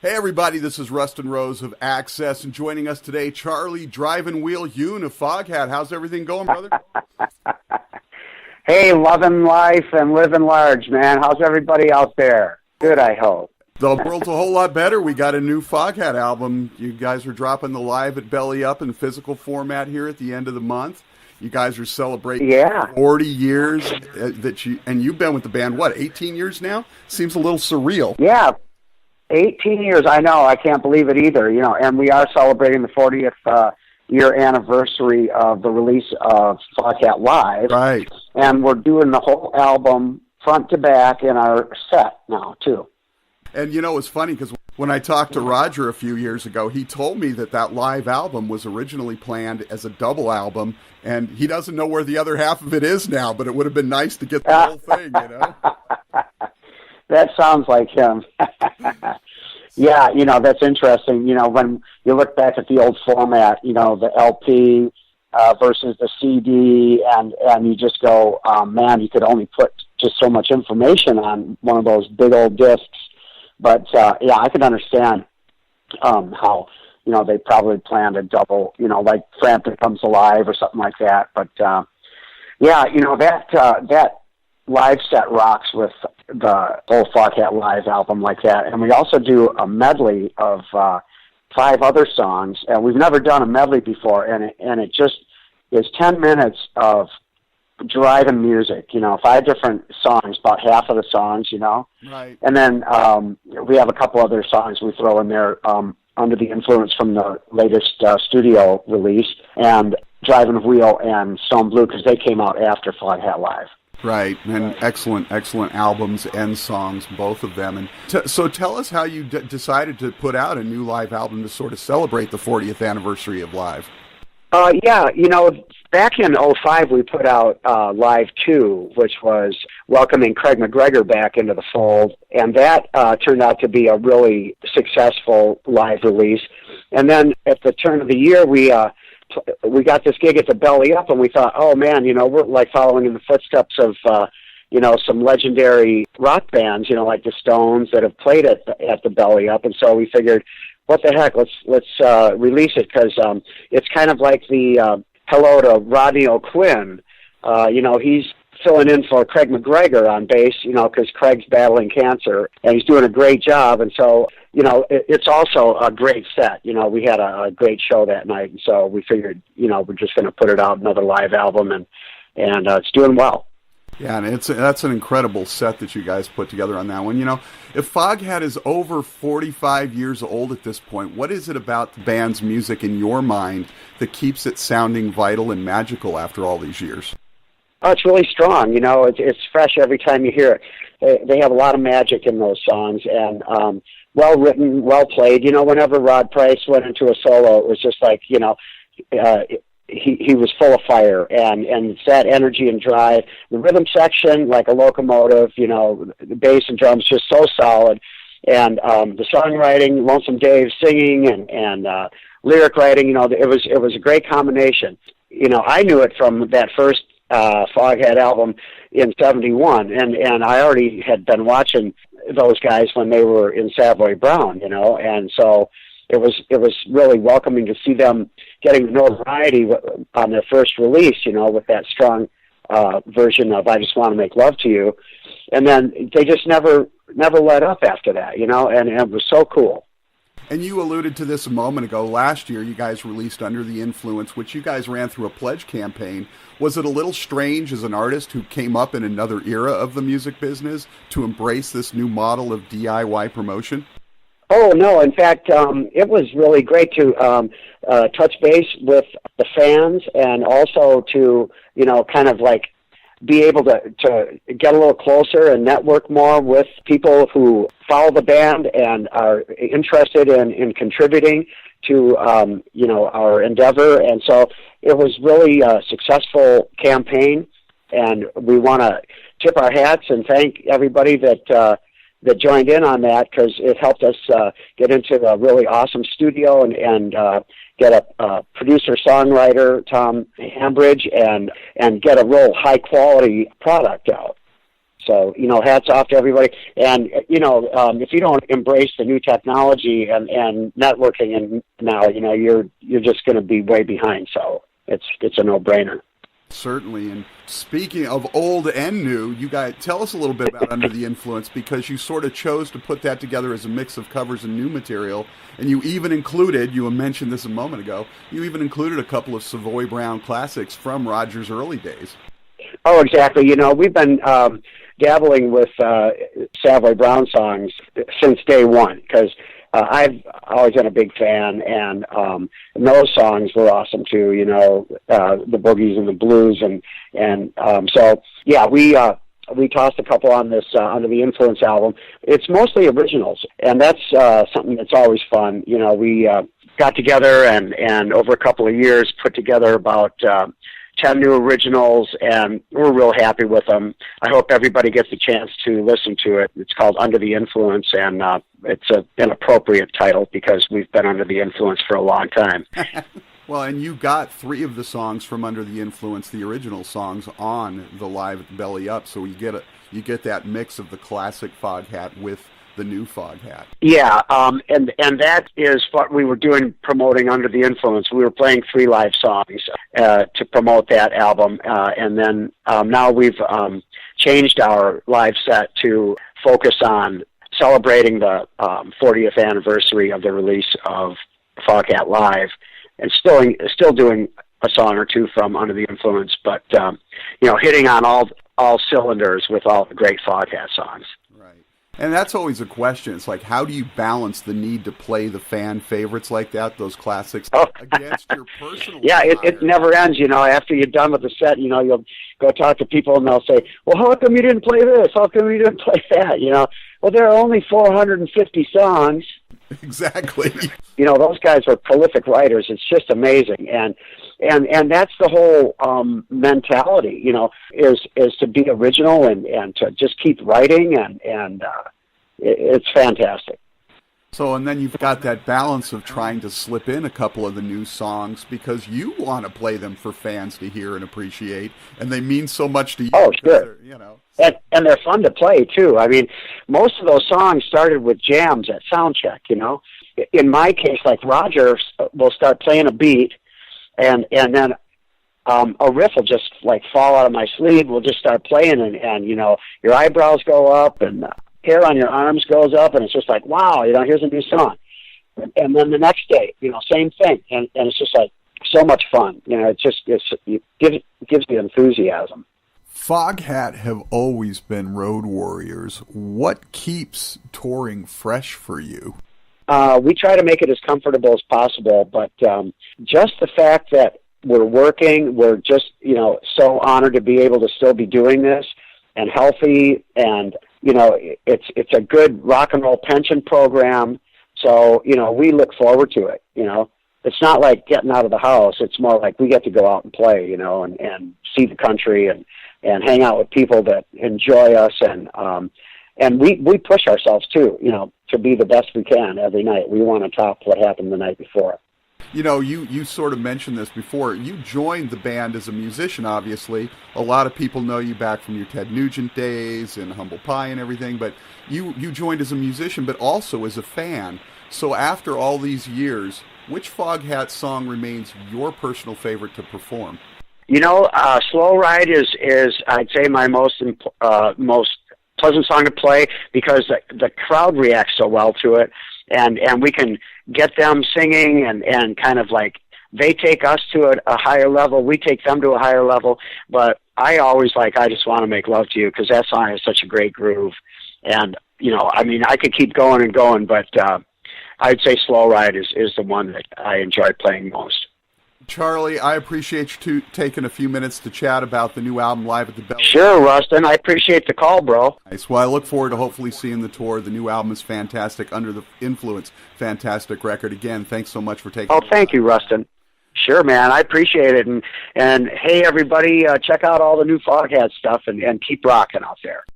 Hey everybody, this is Rustin Rose of Access, and joining us today, Charlie Driving Wheel Huhn of Foghat. How's everything going, brother? Hey, loving life and living large, man. How's everybody out there? Good, I hope. The world's a whole lot better. We got a new Foghat album. You guys are dropping the Live at Belly Up in physical format here at the end of the month. You guys are celebrating 40 years and you've been with the band, what, 18 years now? Seems a little surreal. Yeah. 18 years, I know. I can't believe it either. And we are celebrating the 40th year anniversary of the release of Foghat Live. Right. And we're doing the whole album front to back in our set now, too. And, it's funny because when I talked to Roger a few years ago, he told me that live album was originally planned as a double album, and he doesn't know where the other half of it is now, but it would have been nice to get the whole thing, That sounds like him. Yeah, that's interesting. When you look back at the old format, the LP versus the CD, and you just go, man, you could only put just so much information on one of those big old discs. But, I can understand how, they probably planned a double, like Frampton Comes Alive or something like that. But, that live set rocks with the whole Foghat Live album like that. And we also do a medley of 5 other songs. And we've never done a medley before, and it just is 10 minutes of driving music, 5 different songs, about half of the songs, Right. And then we have a couple other songs we throw in there under the influence from the latest studio release, and Driving Wheel and Stone Blue, because they came out after Foghat Live. Right, and excellent albums and songs, both of them. And so tell us how you decided to put out a new live album to sort of celebrate the 40th anniversary of Live. Back in '05 we put out Live 2, which was welcoming Craig McGregor back into the fold, and that turned out to be a really successful live release. And then at the turn of the year, we got this gig at the Belly Up, and we thought, oh man, we're like following in the footsteps of some legendary rock bands, like the Stones that have played at the Belly Up, and so we figured, what the heck, let's release it, because it's kind of like the hello to Rodney O'Quinn. He's filling in for Craig McGregor on bass, because Craig's battling cancer, and he's doing a great job. And so, it's also a great set. We had a great show that night, and so we figured, we're just going to put it out, another live album, and it's doing well. Yeah, and that's an incredible set that you guys put together on that one. If Foghat is over 45 years old at this point, what is it about the band's music in your mind that keeps it sounding vital and magical after all these years? Oh, it's really strong. It's fresh every time you hear it. They have a lot of magic in those songs, and well written, well played. Whenever Rod Price went into a solo, it was just like, he was full of fire, and it's that energy and drive. The rhythm section, like a locomotive, the bass and drums just so solid, and the songwriting, Lonesome Dave singing, and lyric writing, it was a great combination. I knew it from that first Foghat album in '71, and I already had been watching those guys when they were in Savoy Brown, and so it was really welcoming to see them getting notoriety on their first release, with that strong version of I Just Want to Make Love to You. And then they just never let up after that, and it was so cool. And you alluded to this a moment ago. Last year, you guys released Under the Influence, which you guys ran through a pledge campaign. Was it a little strange as an artist who came up in another era of the music business to embrace this new model of DIY promotion? Oh, no. In fact, it was really great to touch base with the fans, and also to, kind of like be able to get a little closer and network more with people who follow the band and are interested in contributing to, our endeavor. And so it was really a successful campaign, and we want to tip our hats and thank everybody that joined in on that, because it helped us get into a really awesome studio and get a producer-songwriter, Tom Hambridge, and get a real high-quality product out. So, hats off to everybody. And, if you don't embrace the new technology and networking and now, you're just going to be way behind. So it's a no-brainer. Certainly. And speaking of old and new, you guys tell us a little bit about Under the Influence, because you sort of chose to put that together as a mix of covers and new material. And you even included, you mentioned this a moment ago, you even included a couple of Savoy Brown classics from Roger's early days. Oh, exactly. We've been dabbling with Savoy Brown songs since day one, because I've always been a big fan, and those songs were awesome too. The boogies and the blues, and so yeah, we tossed a couple on this Under the Influence album. It's mostly originals, and that's something that's always fun. We got together and over a couple of years put together about 10 new originals, and we're real happy with them. I hope everybody gets a chance to listen to it. It's called Under the Influence, and it's an appropriate title because we've been under the influence for a long time. Well, and you got 3 of the songs from Under the Influence, the original songs, on the Live at Belly Up, so you get that mix of the classic Foghat with the new Foghat. Yeah, and that is what we were doing, promoting Under the Influence. We were playing 3 live songs to promote that album, and then now we've changed our live set to focus on celebrating the 40th anniversary of the release of Foghat Live, and still doing a song or 2 from Under the Influence, but hitting on all cylinders with all the great Foghat songs. And that's always a question. It's like, how do you balance the need to play the fan favorites like that, those classics, against your personal Yeah, it never ends, After you're done with the set, you'll go talk to people and they'll say, well, how come you didn't play this? How come you didn't play that? Well, there are only 450 songs. Exactly. Those guys are prolific writers. It's just amazing. And that's the whole mentality, is to be original and to just keep writing, and it's fantastic. So, and then you've got that balance of trying to slip in a couple of the new songs because you want to play them for fans to hear and appreciate, and they mean so much to you. Oh, sure. And they're fun to play, too. I mean, most of those songs started with jams at soundcheck, In my case, like Roger will start playing a beat, and then a riff will just like fall out of my sleeve. We'll just start playing, and your eyebrows go up, and the hair on your arms goes up, and it's just like, wow, here's a new song. And then the next day, same thing, and it's just like so much fun. It gives you enthusiasm. Foghat have always been road warriors. What keeps touring fresh for you? We try to make it as comfortable as possible, but just the fact that we're working, we're just, so honored to be able to still be doing this and healthy, and, it's a good rock and roll pension program, so, we look forward to it, It's not like getting out of the house. It's more like we get to go out and play, and see the country and hang out with people that enjoy us, and we push ourselves too, to be the best we can every night. We want to top what happened the night before. You sort of mentioned this before. You joined the band as a musician, obviously. A lot of people know you back from your Ted Nugent days and Humble Pie and everything, but you joined as a musician, but also as a fan. So after all these years, which Foghat song remains your personal favorite to perform? Slow Ride is I'd say my most pleasant song to play because the crowd reacts so well to it, and we can get them singing and kind of like they take us to a higher level, we take them to a higher level. But I always I Just Want to Make Love to You because that song has such a great groove, and I could keep going and going, but I'd say Slow Ride is the one that I enjoy playing most. Charlie, I appreciate you taking a few minutes to chat about the new album, Live at the Belly. Sure, Rustin. I appreciate the call, bro. Nice. Well, I look forward to hopefully seeing the tour. The new album is fantastic. Under the Influence, fantastic record. Again, thanks so much for taking Oh, thank you, Rustin. Sure, man. I appreciate it. And hey, everybody, check out all the new Foghat stuff and keep rocking out there.